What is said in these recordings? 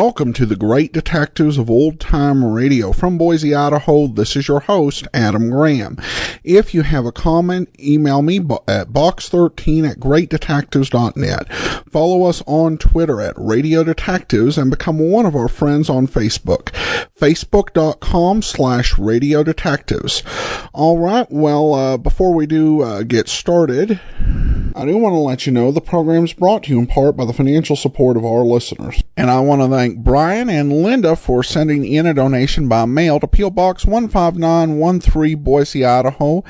Welcome to the Great Detectives of Old Time Radio. From Boise, Idaho, this is your host, Adam Graham. If you have a comment, email me at box13@greatdetectives.net. Follow us on Twitter at Radio Detectives and become one of our friends on Facebook. Facebook.com/Radio Detectives. All right, well, before we do get started, I do want to let you know the program is brought to you in part by the financial support of our listeners. And I want to thank Brian and Linda for sending in a donation by mail to P.O. Box 15913, Boise, Idaho,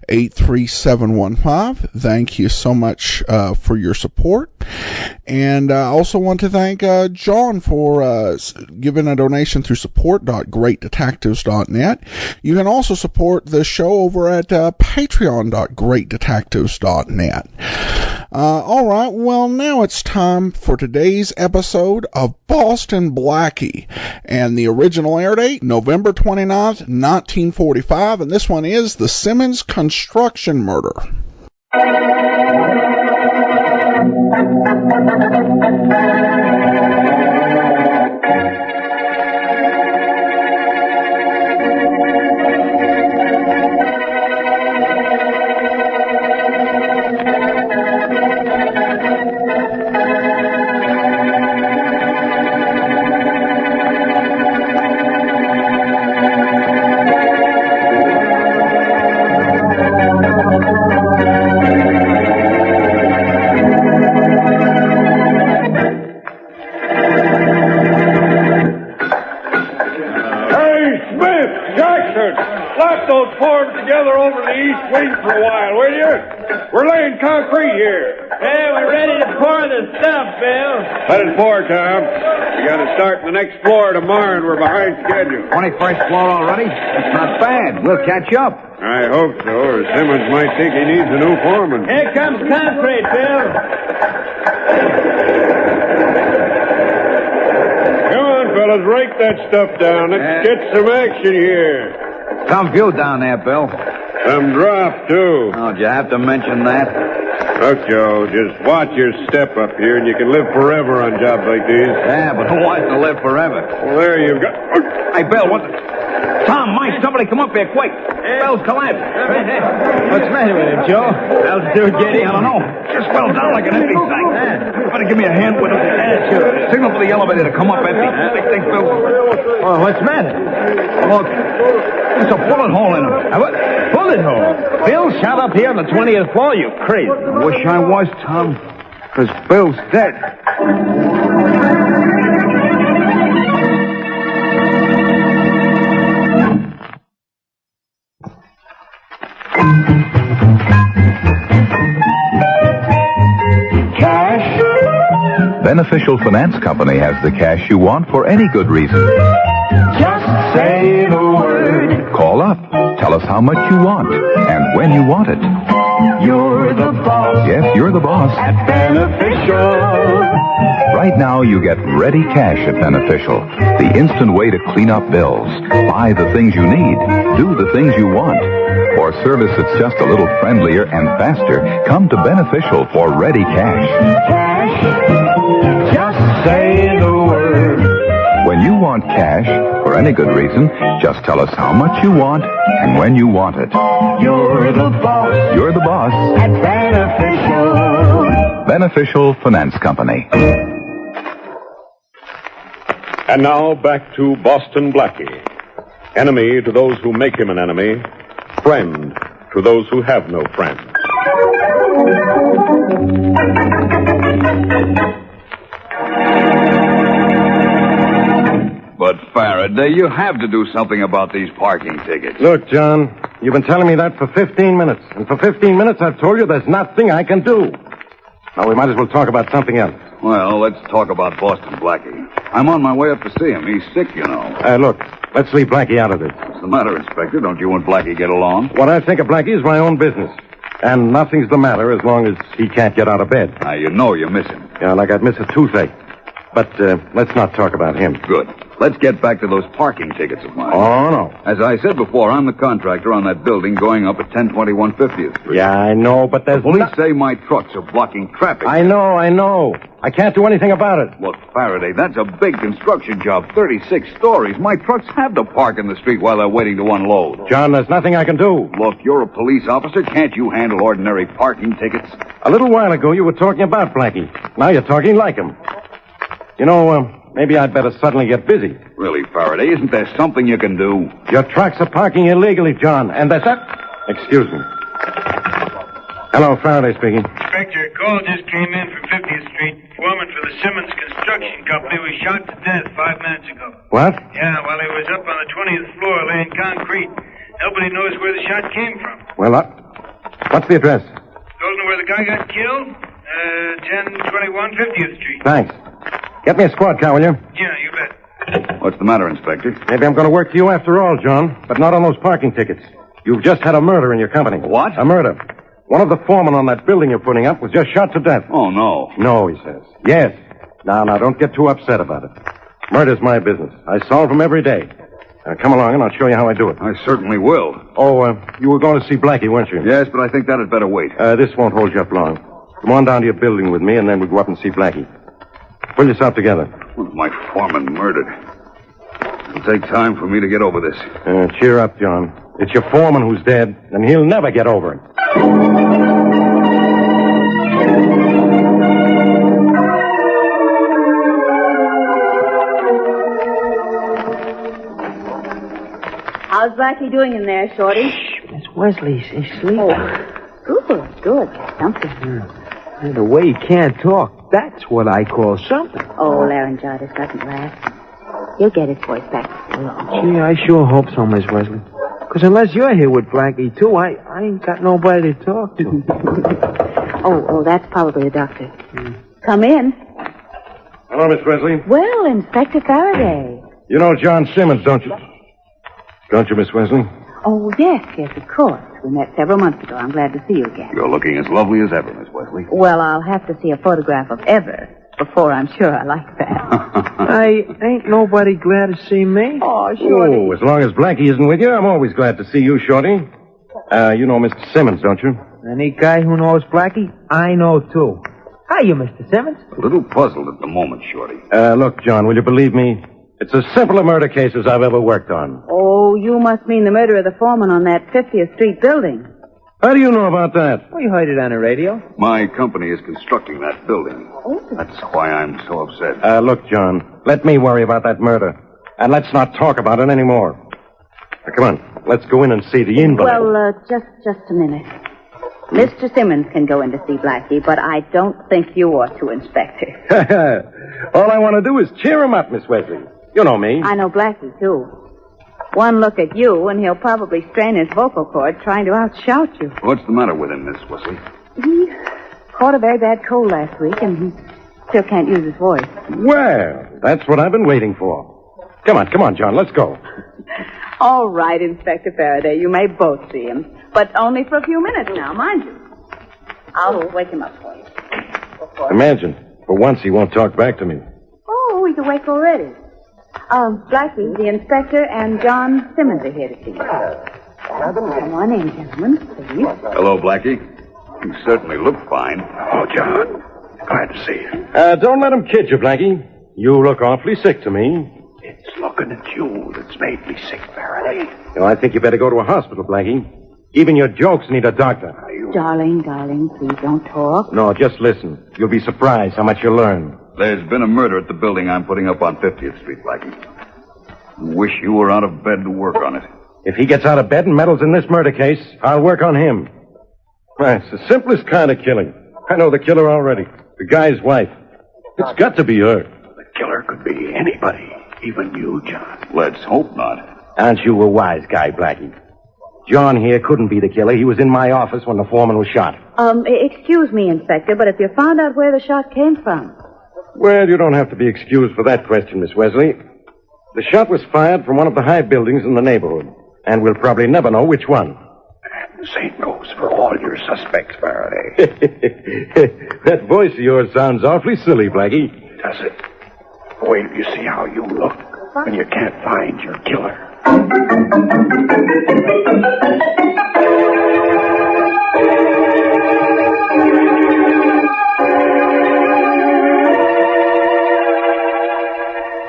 83715. Thank you so much for your support. And I also want to thank John for giving a donation through support.greatdetectives.net. You can also support the show over at patreon.greatdetectives.net. All right, well, now it's time for today's episode of Boston Blackie. And the original air date, November 29th, 1945. And this one is the Simmons construction murder. Together over the east wing for a while, will you? We're laying concrete here. Hey, we're ready to pour the stuff, Bill. Let it pour, Tom. We got to start the next floor tomorrow, and we're behind schedule. 21st floor already? That's not bad. We'll catch up. I hope so, or Simmons might think he needs a new foreman. Here comes concrete, Bill. Come on, fellas, rake that stuff down. Let's get some action here. Some view down there, Bill. Some drop, too. Oh, did you have to mention that? Look, Joe, just watch your step up here, and you can live forever on jobs like these. Yeah, but who wants to live forever? Well, there you've got... Hey, Bill, what the... Tom, Mike, somebody come up here, quick. Bill's collapsed. What's the matter with him, Joe? Altitude, Jetty? I don't know. Just fell down like an empty sack. You better give me a hand with it. Yeah, sure. Signal for the elevator to come up empty. Think, Bill. Oh, what's the matter? Look, there's a bullet hole in him. What? Bullet hole? Bill shot up here on the 20th floor, you crazy. I wish I was, Tom, because Bill's dead. Cash? Beneficial Finance Company has the cash you want for any good reason. Just say the word. Call up. Tell us how much you want and when you want it. You're the boss. Yes, you're the boss. At Beneficial. Right now, you get ready cash at Beneficial. The instant way to clean up bills. Buy the things you need. Do the things you want. For service that's just a little friendlier and faster, come to Beneficial for ready cash. Cash. Just say the word. When you want cash, for any good reason, just tell us how much you want and when you want it. You're the boss. You're the boss. At Beneficial. Beneficial Finance Company. And now back to Boston Blackie. Enemy to those who make him an enemy. Friend to those who have no friend. But, Faraday, you have to do something about these parking tickets. Look, John, you've been telling me that for 15 minutes. And for 15 minutes, I've told you there's nothing I can do. Now, we might as well talk about something else. Well, let's talk about Boston Blackie. I'm on my way up to see him. He's sick, you know. Look, let's leave Blackie out of this. What's the matter, Inspector? Don't you and Blackie get along? What I think of Blackie is my own business. And nothing's the matter as long as he can't get out of bed. Now, you know you miss him. Yeah, like I'd miss a toothache. But let's not talk about him. Good. Let's get back to those parking tickets of mine. Oh, no. As I said before, I'm the contractor on that building going up at 1021 50th Street. Yeah, I know, but there's... Police say my trucks are blocking traffic. I know. I can't do anything about it. Look, Faraday, that's a big construction job, 36 stories. My trucks have to park in the street while they're waiting to unload. John, there's nothing I can do. Look, you're a police officer. Can't you handle ordinary parking tickets? A little while ago, you were talking about Blackie. Now you're talking like him. You know, maybe I'd better suddenly get busy. Really, Faraday, isn't there something you can do? Your trucks are parking illegally, John, and that's... Excuse me. Hello, Faraday speaking. Inspector, a call just came in from 50th Street. Foreman for the Simmons Construction Company was shot to death 5 minutes ago. What? Yeah, while he was up on the 20th floor laying concrete. Nobody knows where the shot came from. Well, what's the address? Don't know where the guy got killed? 1021 50th Street. Thanks. Get me a squad car, will you? Yeah, you bet. What's the matter, Inspector? Maybe I'm going to work for you after all, John, but not on those parking tickets. You've just had a murder in your company. What? A murder. One of the foremen on that building you're putting up was just shot to death. Oh, no. No, he says. Yes. Now, don't get too upset about it. Murder's my business. I solve them every day. Come along, and I'll show you how I do it. I certainly will. Oh, you were going to see Blackie, weren't you? Yes, but I think that had better wait. This won't hold you up long. Come on down to your building with me, and then we'll go up and see Blackie. Pull yourself together. My foreman murdered. It'll take time for me to get over this. Cheer up, John. It's your foreman who's dead, and he'll never get over it. How's Blackie doing in there, Shorty? Shh, Miss Wesley's asleep. Oh, good. Something. And the way he can't talk, that's what I call something. Oh, laryngitis doesn't last. He'll get his voice back. Gee, I sure hope so, Miss Wesley. Because unless you're here with Blackie, too, I ain't got nobody to talk to. Oh, that's probably the doctor. Come in. Hello, Miss Wesley. Well, Inspector Faraday. You know John Simmons, don't you? Don't you, Miss Wesley? Oh, yes, of course. We met several months ago. I'm glad to see you again. You're looking as lovely as ever, Miss Wesley. Well, I'll have to see a photograph of ever before I'm sure I like that. Ain't nobody glad to see me. Oh, Shorty. Oh, as long as Blackie isn't with you, I'm always glad to see you, Shorty. You know Mr. Simmons, don't you? Any guy who knows Blackie, I know, too. Hiya, Mr. Simmons. A little puzzled at the moment, Shorty. Look, John, will you believe me? It's as simple a murder case as I've ever worked on. Oh, you must mean the murder of the foreman on that 50th Street building. How do you know about that? We heard it on the radio. My company is constructing that building. Oh. That's why I'm so upset. Look, John, let me worry about that murder. And let's not talk about it anymore. Now, come on, let's go in and see the invalid. Well, just a minute. Mr. Simmons can go in to see Blackie, but I don't think you ought to, Inspector. All I want to do is cheer him up, Miss Wesley. You know me. I know Blackie, too. One look at you, and he'll probably strain his vocal cord trying to outshout you. What's the matter with him, Miss Wesley? He caught a very bad cold last week, and he still can't use his voice. Well, that's what I've been waiting for. Come on, John, let's go. All right, Inspector Faraday, you may both see him. But only for a few minutes now, mind you. I'll wake him up for you. Imagine, for once he won't talk back to me. Oh, he's awake already. Blackie, the inspector, and John Simmons are here to see you. Come on in, gentlemen, please. Hello, Blackie. You certainly look fine. Oh, John. Glad to see you. Don't let him kid you, Blackie. You look awfully sick to me. It's looking at you that's made me sick, Faraday. Well, I think you better go to a hospital, Blackie. Even your jokes need a doctor. Darling, please don't talk. No, just listen. You'll be surprised how much you'll learn. There's been a murder at the building I'm putting up on 50th Street, Blackie. I wish you were out of bed to work on it. If he gets out of bed and meddles in this murder case, I'll work on him. It's the simplest kind of killing. I know the killer already. The guy's wife. It's got to be her. The killer could be anybody, even you, John. Let's hope not. Aren't you a wise guy, Blackie? John here couldn't be the killer. He was in my office when the foreman was shot. Excuse me, Inspector, but if you found out where the shot came from... Well, you don't have to be excused for that question, Miss Wesley. The shot was fired from one of the high buildings in the neighborhood, and we'll probably never know which one. And the same goes for all your suspects, Faraday. That voice of yours sounds awfully silly, Blackie. Does it? Wait till you see how you look find? When you can't find your killer.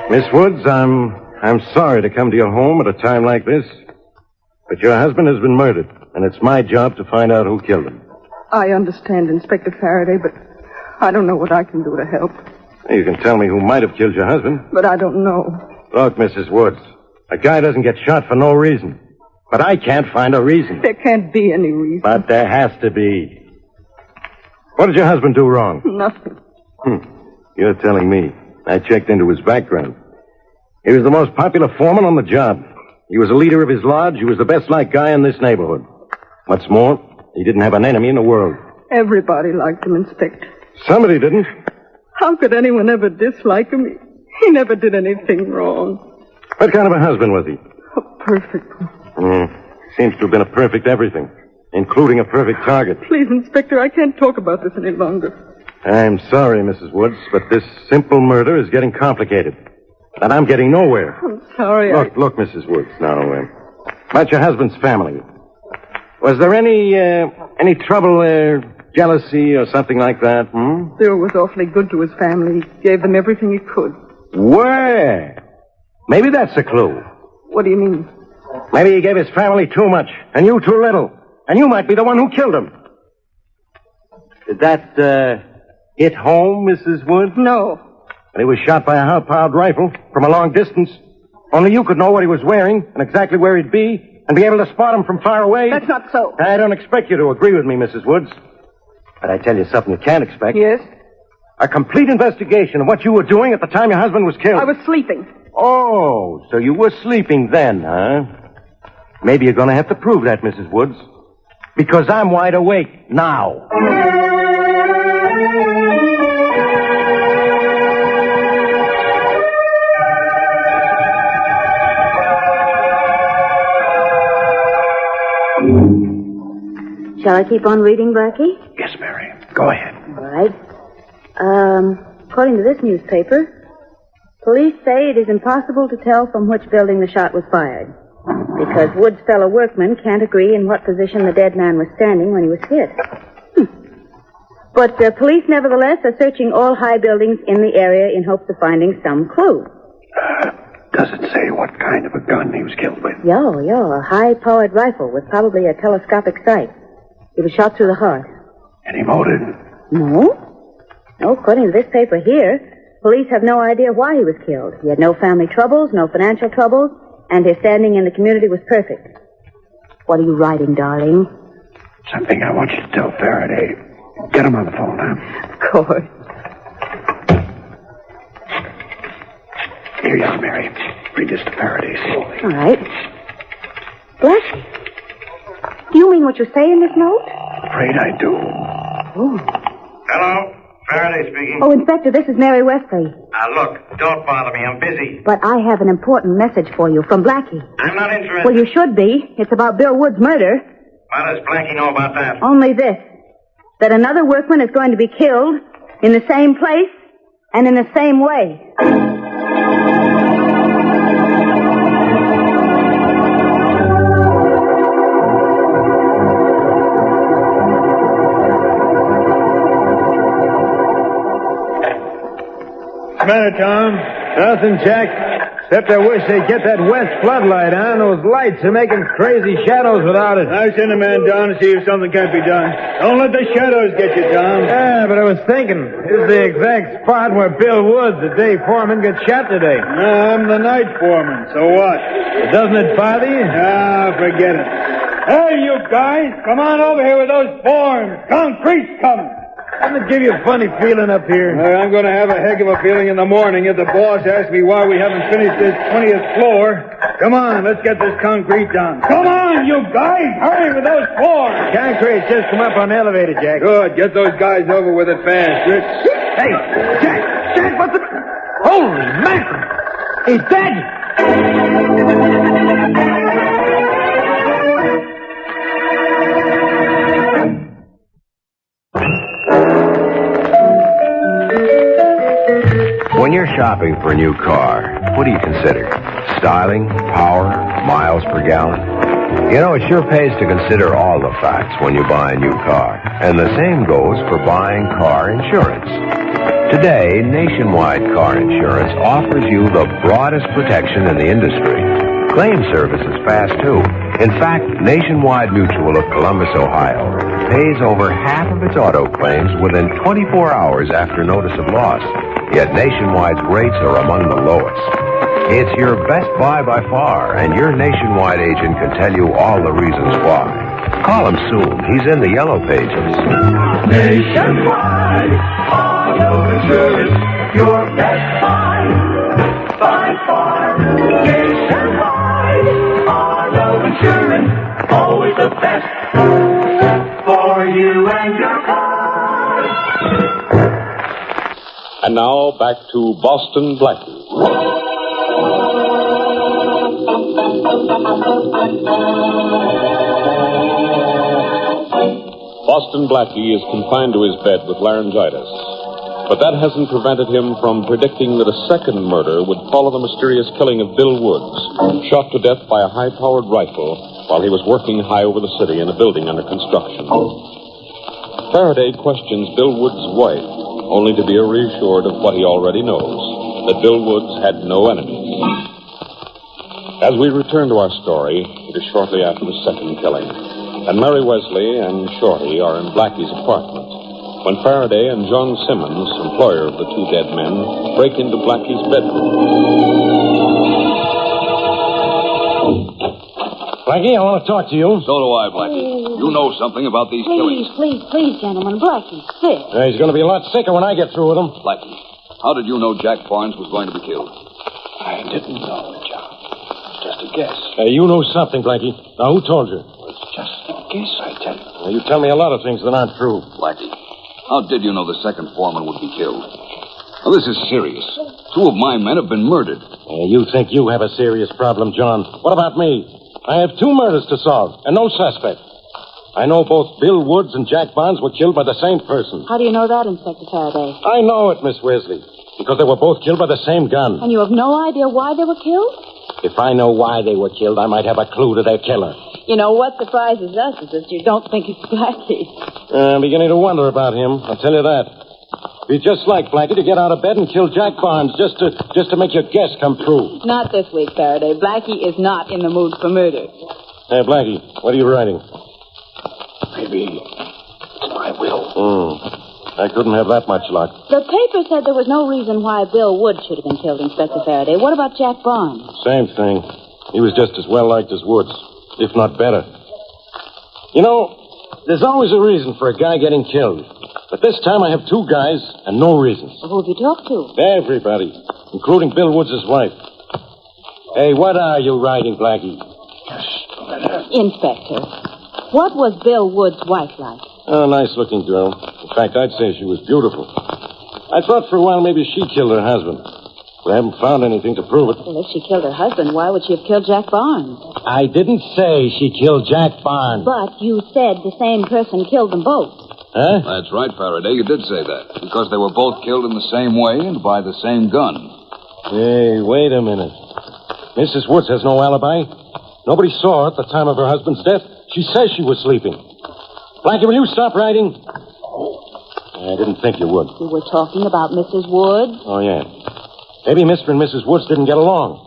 Miss Woods, I'm sorry to come to your home at a time like this, but your husband has been murdered, and it's my job to find out who killed him. I understand, Inspector Faraday, but I don't know what I can do to help. You can tell me who might have killed your husband. But I don't know. Look, Mrs. Woods, a guy doesn't get shot for no reason. But I can't find a reason. There can't be any reason. But there has to be. What did your husband do wrong? Nothing. You're telling me. I checked into his background. He was the most popular foreman on the job. He was a leader of his lodge. He was the best-liked guy in this neighborhood. What's more, he didn't have an enemy in the world. Everybody liked him, Inspector. Somebody didn't. How could anyone ever dislike him? He never did anything wrong. What kind of a husband was he? A perfect one. Seems to have been a perfect everything, including a perfect target. Please, Inspector, I can't talk about this any longer. I'm sorry, Mrs. Woods, but this simple murder is getting complicated. And I'm getting nowhere. I'm sorry. Look, Mrs. Woods, now, about your husband's family. Was there any trouble, jealousy or something like that, Bill was awfully good to his family. He gave them everything he could. Where? Maybe that's a clue. What do you mean? Maybe he gave his family too much, and you too little. And you might be the one who killed him. Did that, hit home, Mrs. Woods? No. And he was shot by a high-powered rifle from a long distance. Only you could know what he was wearing and exactly where he'd be and be able to spot him from far away. That's not so. I don't expect you to agree with me, Mrs. Woods. But I tell you something you can't expect. Yes? A complete investigation of what you were doing at the time your husband was killed. I was sleeping. Oh, so you were sleeping then, huh? Maybe you're going to have to prove that, Mrs. Woods. Because I'm wide awake now. Shall I keep on reading, Blackie? Yes, Mary. Go ahead. All right. According to this newspaper, police say it is impossible to tell from which building the shot was fired, because Wood's fellow workmen can't agree in what position the dead man was standing when he was hit. But police, nevertheless, are searching all high buildings in the area in hopes of finding some clue. Does it say what kind of a gun he was killed with? Yeah, a high-powered rifle with probably a telescopic sight. He was shot through the heart. Any motive? No, according to this paper here, police have no idea why he was killed. He had no family troubles, no financial troubles, and his standing in the community was perfect. What are you writing, darling? Something I want you to tell Faraday. Get him on the phone now. Of course. Here you are, Mary. Read this to Faraday slowly. All right. Blackie, do you mean what you say in this note? Afraid I do. Oh. Hello? Faraday speaking. Oh, Inspector, this is Mary Wesley. Look, don't bother me. I'm busy. But I have an important message for you from Blackie. I'm not interested. Well, you should be. It's about Bill Wood's murder. What does Blackie know about that? Only this, that another workman is going to be killed in the same place and in the same way. What's the matter, Tom? Nothing, Jack. Except I wish they'd get that west floodlight on. Those lights are making crazy shadows without it. I'll send a man down to see if something can't be done. Don't let the shadows get you, Tom. Yeah, but I was thinking, this is the exact spot where Bill Woods, the day foreman, got shot today. No, I'm the night foreman, so what? Doesn't it bother you? Ah, forget it. Hey, you guys, come on over here with those forms. Concrete's coming. Doesn't it give you a funny feeling up here? I'm going to have a heck of a feeling in the morning if the boss asks me why we haven't finished this 20th floor. Come on, let's get this concrete done. Come on, you guys! Hurry with those forms! Concrete just come up on the elevator, Jack. Good. Get those guys over with it fast, Rich. Hey, Jack, what's the... Holy mackerel! He's dead! When you're shopping for a new car, What do you consider? Styling, power, miles per gallon? You know, it sure pays to consider all the facts when you buy a new car. And the same goes for buying car insurance. Today, Nationwide Car Insurance offers you the broadest protection in the industry. Claim service is fast, too. In fact, Nationwide Mutual of Columbus, Ohio, pays over half of its auto claims within 24 hours after notice of loss. Yet Nationwide's rates are among the lowest. It's your best buy by far, and your Nationwide agent can tell you all the reasons why. Call him soon. He's in the yellow pages. Nationwide auto insurance, your best buy by far. Nationwide auto insurance, always the best for you and your car. And now back to Boston Blackie. Boston Blackie is confined to his bed with laryngitis. But that hasn't prevented him from predicting that a second murder would follow the mysterious killing of Bill Woods, shot to death by a high-powered rifle while he was working high over the city in a building under construction. Faraday questions Bill Woods' wife, only to be reassured of what he already knows, that Bill Woods had no enemies. As we return to our story, it is shortly after the second killing, and Mary Wesley and Shorty are in Blackie's apartment when Faraday and John Simmons, employer of the two dead men, break into Blackie's bedroom. Blackie, I want to talk to you. So do I, Blackie. You know something about these killings. Please, gentlemen. Blackie's sick. He's going to be a lot sicker when I get through with him. Blackie, how did you know Jack Barnes was going to be killed? I didn't know, John. Just a guess. You know something, Blackie. Now, who told you? It's just a guess, I tell you. You tell me a lot of things that aren't true. Blackie, how did you know the second foreman would be killed? Now, this is serious. Two of my men have been murdered. You think you have a serious problem, John. What about me? I have two murders to solve, and no suspect. I know both Bill Woods and Jack Barnes were killed by the same person. How do you know that, Inspector Faraday? I know it, Miss Wesley, because they were both killed by the same gun. And you have no idea why they were killed? If I know why they were killed, I might have a clue to their killer. You know, what surprises us is that you don't think it's Blackie. I'm beginning to wonder about him, I'll tell you that. It'd be just like Blackie to get out of bed and kill Jack Barnes just to make your guess come true. Not this week, Faraday. Blackie is not in the mood for murder. Hey, Blackie, what are you writing? Maybe it's my will. I couldn't have that much luck. The paper said there was no reason why Bill Woods should have been killed, Inspector Faraday. What about Jack Barnes? Same thing. He was just as well liked as Woods, if not better. You know, there's always a reason for a guy getting killed. But this time I have two guys and no reasons. Well, who have you talked to? Everybody, including Bill Woods' wife. Hey, what are you writing, Blackie? Just a minute. Inspector, what was Bill Woods' wife like? Oh, nice-looking girl. In fact, I'd say she was beautiful. I thought for a while maybe she killed her husband. But I haven't found anything to prove it. Well, if she killed her husband, why would she have killed Jack Barnes? I didn't say she killed Jack Barnes. But you said the same person killed them both. Huh? That's right, Faraday. You did say that. Because they were both killed in the same way and by the same gun. Hey, wait a minute. Mrs. Woods has no alibi. Nobody saw her at the time of her husband's death. She says she was sleeping. Blackie, will you stop writing? I didn't think you would. You were talking about Mrs. Woods? Oh, yeah. Maybe Mr. and Mrs. Woods didn't get along.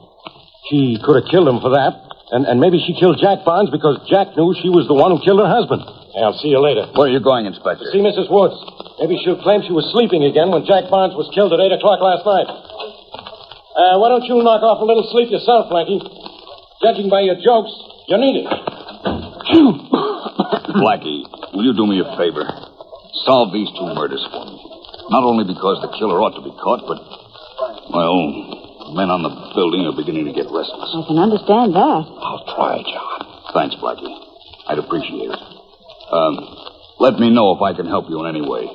She could have killed him for that. And maybe she killed Jack Barnes because Jack knew she was the one who killed her husband. Hey, I'll see you later. Where are you going, Inspector? To see Mrs. Woods. Maybe she'll claim she was sleeping again when Jack Barnes was killed at 8 o'clock last night. Why don't you knock off a little sleep yourself, Blackie? Judging by your jokes, you need it. Blackie, will you do me a favor? Solve these two murders for me. Not only because the killer ought to be caught, but, well, the men on the building are beginning to get restless. I can understand that. I'll try, John. Thanks, Blackie. I'd appreciate it. Let me know if I can help you in any way.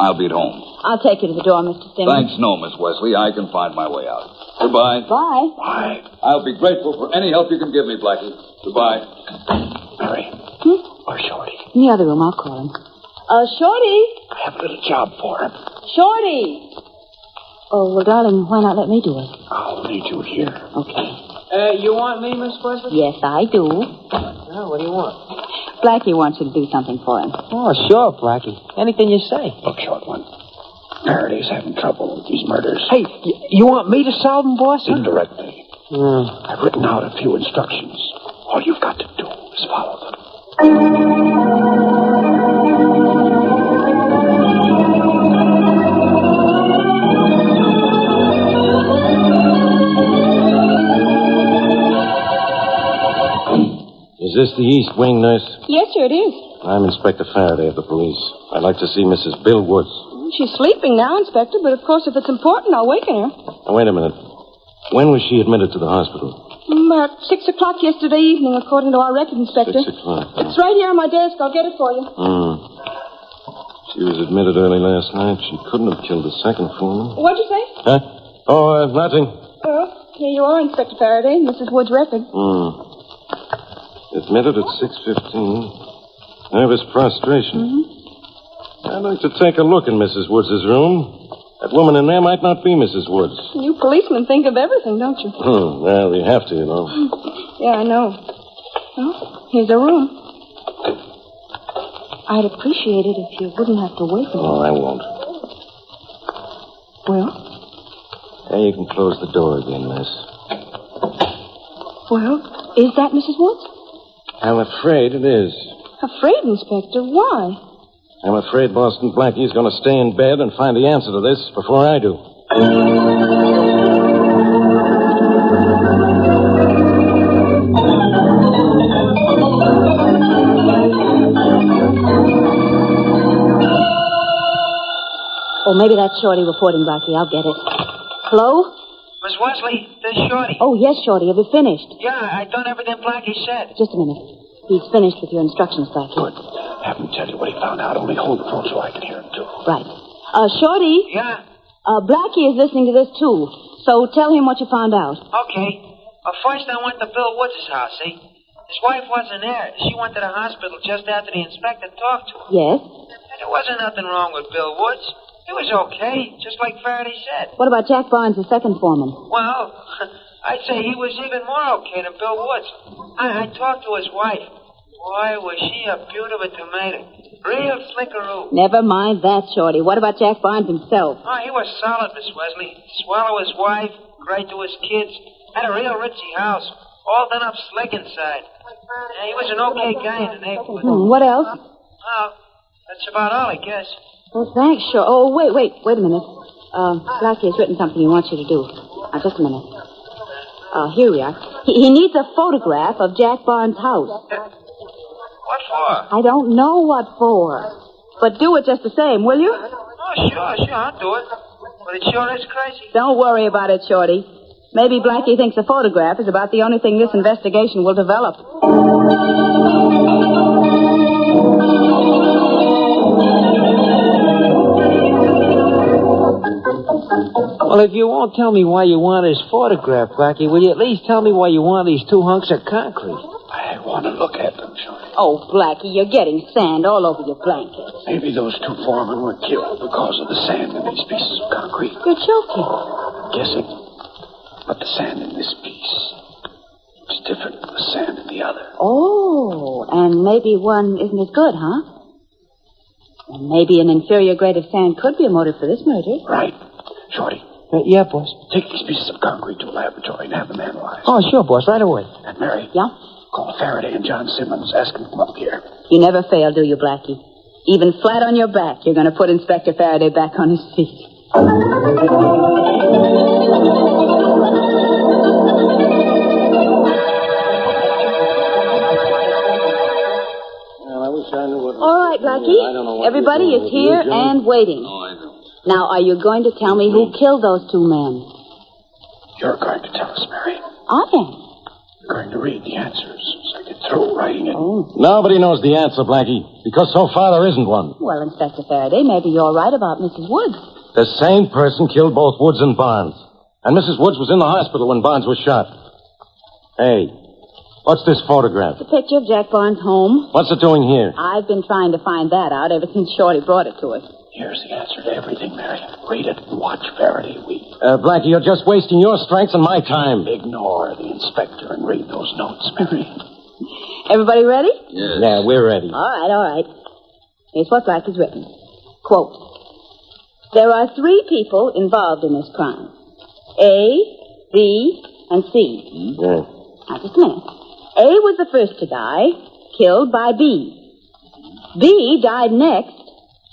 I'll be at home. I'll take you to the door, Mr. Simmons. Thanks, no, Miss Wesley. I can find my way out. Goodbye. Bye. Bye. I'll be grateful for any help you can give me, Blackie. Goodbye. Mary. Or Shorty. In the other room, I'll call him. Shorty. I have a little job for him. Shorty. Oh, well, darling, why not let me do it? I'll need you here. Okay. You want me, Miss Wesley? Yes, I do. Oh, what do you want? Blackie wants you to do something for him. Oh, sure, Blackie. Anything you say. Look, short one. Faraday's having trouble with these murders. Hey, you want me to solve them, boss? Huh? Indirectly. I've written out a few instructions. All you've got to do is follow them. Is this the East Wing, nurse? Yes, sir, it is. I'm Inspector Faraday of the police. I'd like to see Mrs. Bill Woods. She's sleeping now, Inspector, but of course, if it's important, I'll waken her. Now, wait a minute. When was she admitted to the hospital? About 6 o'clock yesterday evening, according to our record, Inspector. 6 o'clock. It's right here on my desk. I'll get it for you. She was admitted early last night. She couldn't have killed the second foreman. What'd you say? Huh? Oh, nothing. Oh, here you are, Inspector Faraday, Mrs. Wood's record. Admitted at 6:15. Nervous prostration. I'd like to take a look in Mrs. Woods' room. That woman in there might not be Mrs. Woods. You policemen think of everything, don't you? Well, we have to, you know. Yeah, I know. Well, here's a room. I'd appreciate it if you wouldn't have to wait for me. Oh, I won't. Well? There, you can close the door again, miss. Well, is that Mrs. Woods? I'm afraid it is. Afraid, Inspector? Why? I'm afraid Boston Blackie's going to stay in bed and find the answer to this before I do. Oh, maybe that's Shorty reporting, Blackie. I'll get it. Hello? Miss Wesley, this is Shorty. Oh, yes, Shorty. Have you finished? Yeah, I done everything Blackie said. Just a minute. He's finished with your instructions, Blackie. Good. Have him tell you what he found out. Only hold the phone so I can hear him, too. Right. Shorty? Yeah? Blackie is listening to this, too. So tell him what you found out. Okay. First, I went to Bill Woods' house, see? His wife wasn't there. She went to the hospital just after the inspector talked to her. Yes? And there wasn't nothing wrong with Bill Woods. He was okay, just like Faraday said. What about Jack Barnes, the second foreman? Well, I'd say he was even more okay than Bill Woods. I talked to his wife. Boy, was she a beaut of a tomato. Real slickeroo. Never mind that, Shorty. What about Jack Barnes himself? Oh, he was solid, Miss Wesley. Swallow his wife, great to his kids. Had a real ritzy house. All done up slick inside. Yeah, he was an okay guy in the neighborhood. What else? Well, that's about all, I guess. Well, thanks, sure. Oh, wait a minute. Blackie has written something he wants you to do. Just a minute. Here we are. He needs a photograph of Jack Barnes' house. What for? I don't know what for. But do it just the same, will you? Oh, sure, I'll do it. But it sure is crazy. Don't worry about it, Shorty. Maybe Blackie thinks a photograph is about the only thing this investigation will develop. Well, if you won't tell me why you want his photograph, Blackie, will you at least tell me why you want these 2 hunks of concrete? I want to look at them, Shorty. Oh, Blackie, you're getting sand all over your blankets. Maybe those 2 foremen were killed because of the sand in these pieces of concrete. You're joking. Guessing. But the sand in this piece is different from the sand in the other. Oh, and maybe one isn't as good, huh? And maybe an inferior grade of sand could be a motive for this murder. Right. Shorty. Yeah, boss. Take these pieces of concrete to a laboratory and have them analyzed. Oh, sure, boss. Right away. And Mary. Yeah? Call Faraday and John Simmons. Ask them to come up here. You never fail, do you, Blackie? Even flat on your back, you're going to put Inspector Faraday back on his feet. All right, Blackie. Everybody is here and waiting. Now, are you going to tell me who killed those 2 men? You're going to tell us, Mary. I am. You're going to read the answers so I get through writing it. Oh. Nobody knows the answer, Blackie, because so far there isn't one. Well, Inspector Faraday, maybe you're right about Mrs. Woods. The same person killed both Woods and Barnes. And Mrs. Woods was in the hospital when Barnes was shot. Hey, what's this photograph? It's a picture of Jack Barnes' home. What's it doing here? I've been trying to find that out ever since Shorty brought it to us. Here's the answer to everything, Mary. read it and watch Faraday weep. Blackie, you're just wasting your strength and my time. Ignore the inspector and read those notes, Mary. Everybody ready? Yes. Yeah, we're ready. All right. Here's what Blackie's written. Quote, there are 3 people involved in this crime. A, B, and C. Yeah. Now, just a minute. A was the first to die, killed by B. B died next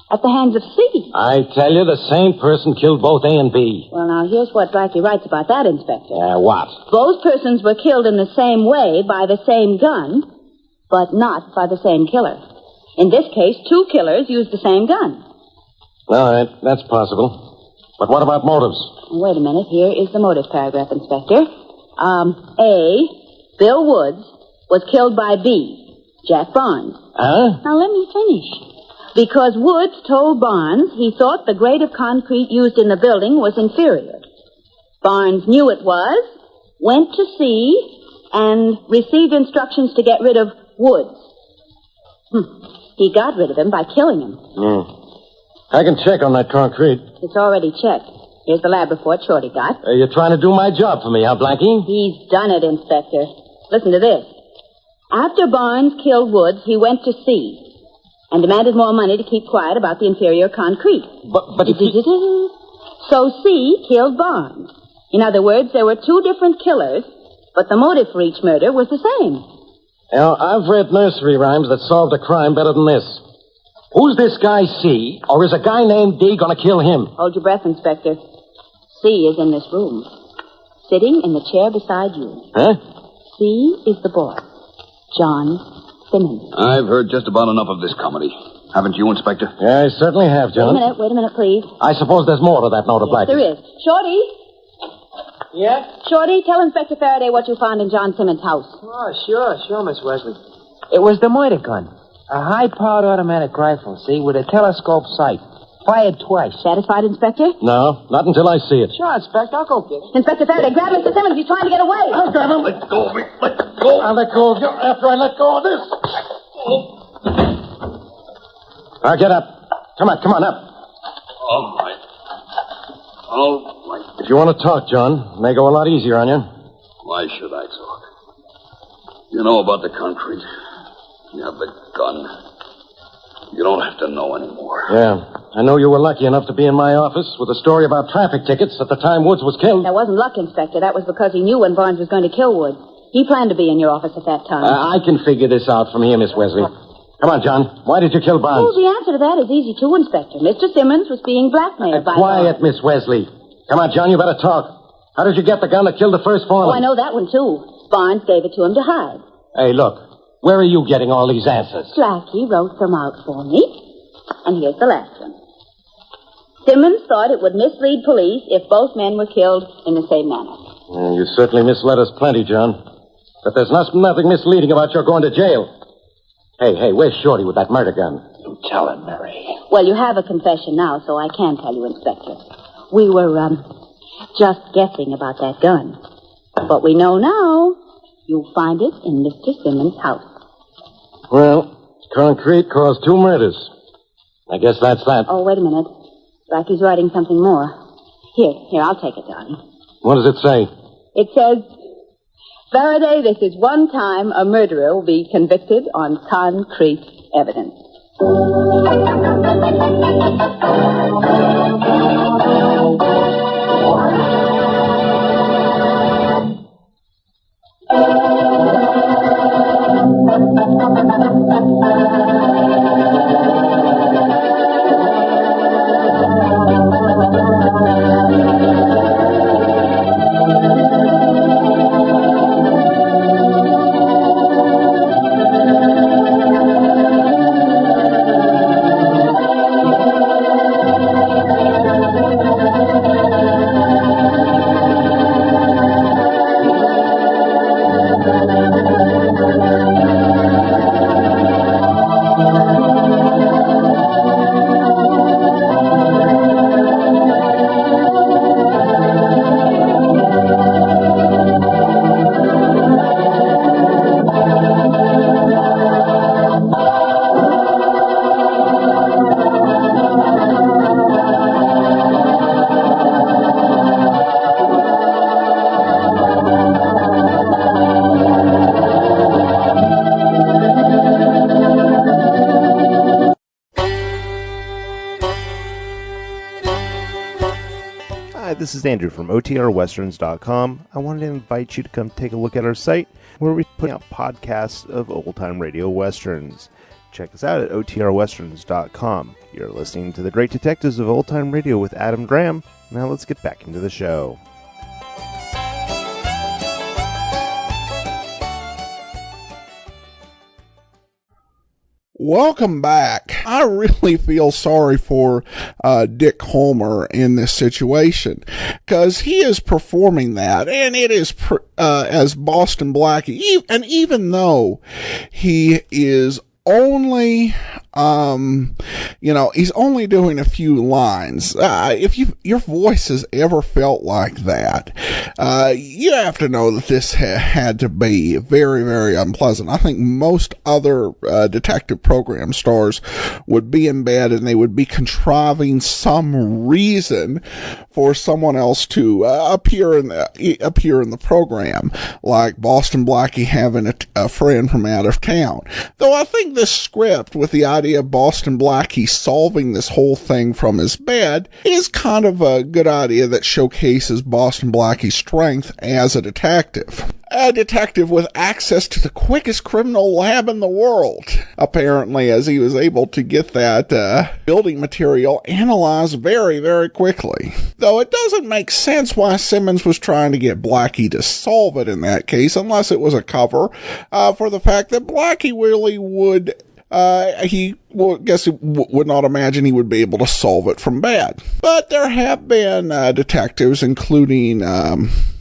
at the hands of C. I tell you, the same person killed both A and B. Well, now, here's what Blackie writes about that, Inspector. What? Both persons were killed in the same way by the same gun, but not by the same killer. In this case, 2 killers used the same gun. All right, that's possible. But what about motives? Wait a minute. Here is the motive paragraph, Inspector. A, Bill Woods, was killed by B, Jack Barnes. Huh? Now, let me finish. Because Woods told Barnes he thought the grade of concrete used in the building was inferior. Barnes knew it was, went to see, and received instructions to get rid of Woods. He got rid of him by killing him. I can check on that concrete. It's already checked. Here's the lab report Shorty got. You're trying to do my job for me, huh, Blackie? He's done it, Inspector. Listen to this. After Barnes killed Woods, he went to C and demanded more money to keep quiet about the inferior concrete. But if So C killed Barnes. In other words, there were 2 different killers, but the motive for each murder was the same. Now, I've read nursery rhymes that solved a crime better than this. Who's this guy C, or is a guy named D going to kill him? Hold your breath, Inspector. C is in this room, sitting in the chair beside you. Huh? C is the boy, John Simmons. I've heard just about enough of this comedy. Haven't you, Inspector? Yeah, I certainly have, John. Wait a minute, please. I suppose there's more to that note of Blackie. There is. Shorty? Yeah? Shorty, tell Inspector Faraday what you found in John Simmons' house. Oh, sure, Miss Wesley. It was the murder gun. A high-powered automatic rifle, see, with a telescope sight. Fired twice. Satisfied, Inspector? No, not until I see it. Sure, Inspector. I'll go get it. Inspector Faraday, grab Mr. Simmons. He's trying to get away. I've got him. Let go of me. Let go. I'll let go of you after I let go of this. Now, get up. Come on, up. All right. If you want to talk, John, it may go a lot easier on you. Why should I talk? You know about the concrete. You have the gun. You don't have to know anymore. Yeah. I know you were lucky enough to be in my office with a story about traffic tickets at the time Woods was killed. That wasn't luck, Inspector. That was because he knew when Barnes was going to kill Woods. He planned to be in your office at that time. I can figure this out from here, Miss Wesley. Come on, John. Why did you kill Barnes? Oh, the answer to that is easy, too, Inspector. Mr. Simmons was being blackmailed by Quiet, Miss Wesley. Come on, John, you better talk. How did you get the gun that killed the first foreman? Oh, I know that one, too. Barnes gave it to him to hide. Hey, look. Where are you getting all these answers? Blackie wrote them out for me. And here's the last one. Simmons thought it would mislead police if both men were killed in the same manner. You certainly misled us plenty, John. But there's nothing misleading about your going to jail. Hey, where's Shorty with that murder gun? You tell him, Mary. Well, you have a confession now, so I can tell you, Inspector. We were, just guessing about that gun. But we know now you'll find it in Mr. Simmons' house. Well, concrete caused 2 murders. I guess that's that. Oh, wait a minute. Blackie's writing something more. Here, I'll take it, darling. What does it say? It says, Faraday, this is one time a murderer will be convicted on concrete evidence. this is Andrew from OTRWesterns.com. I wanted to invite you to come take a look at our site where we put out podcasts of old-time radio westerns. Check us out at OTRWesterns.com. You're listening to The Great Detectives of Old Time Radio with Adam Graham. Now let's get back into the show. Welcome back. I really feel sorry for Dick Homer in this situation because he is performing that, and it is as Boston Blackie. And even though he is only, he's only doing a few lines. If your voice has ever felt like that, you have to know that this had to be very, very unpleasant. I think most other detective program stars would be in bed and they would be contriving some reason for someone else to appear in the program, like Boston Blackie having a friend from out of town. Though I think this script, with the idea of Boston Blackie solving this whole thing from his bed, is kind of a good idea that showcases Boston Blackie's strength as a detective. A detective with access to the quickest criminal lab in the world, apparently, as he was able to get that building material analyzed very, very quickly. Though it doesn't make sense why Simmons was trying to get Blackie to solve it in that case, unless it was a cover for the fact that Blackie really would... would not imagine he would be able to solve it from bed. But there have been detectives, including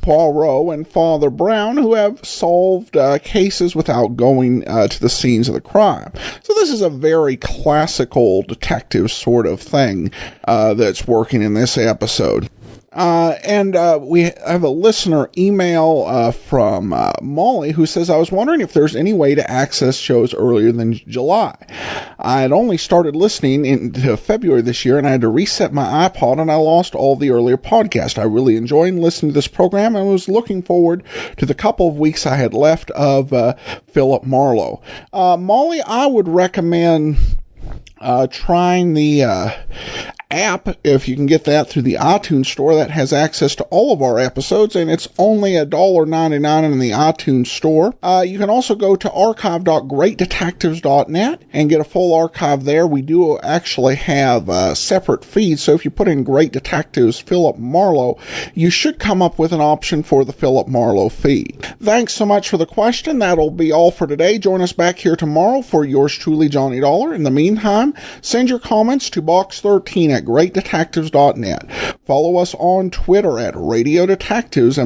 Poirot and Father Brown, who have solved cases without going to the scenes of the crime. So this is a very classical detective sort of thing that's working in this episode. We have a listener email from Molly, who says, I was wondering if there's any way to access shows earlier than July. I had only started listening into February this year, and I had to reset my iPod, and I lost all the earlier podcasts. I really enjoyed listening to this program, and was looking forward to the couple of weeks I had left of Philip Marlowe. Molly, I would recommend trying the app, if you can get that through the iTunes store. That has access to all of our episodes, and it's only $1.99 in the iTunes store. You can also go to archive.greatdetectives.net and get a full archive there. We do actually have separate feeds, so if you put in Great Detectives Philip Marlowe, you should come up with an option for the Philip Marlowe feed. Thanks so much for the question. That'll be all for today. Join us back here tomorrow for yours truly, Johnny Dollar. In the meantime, send your comments to Box 13 at greatdetectives.net. Follow us on Twitter at Radio Detectives, and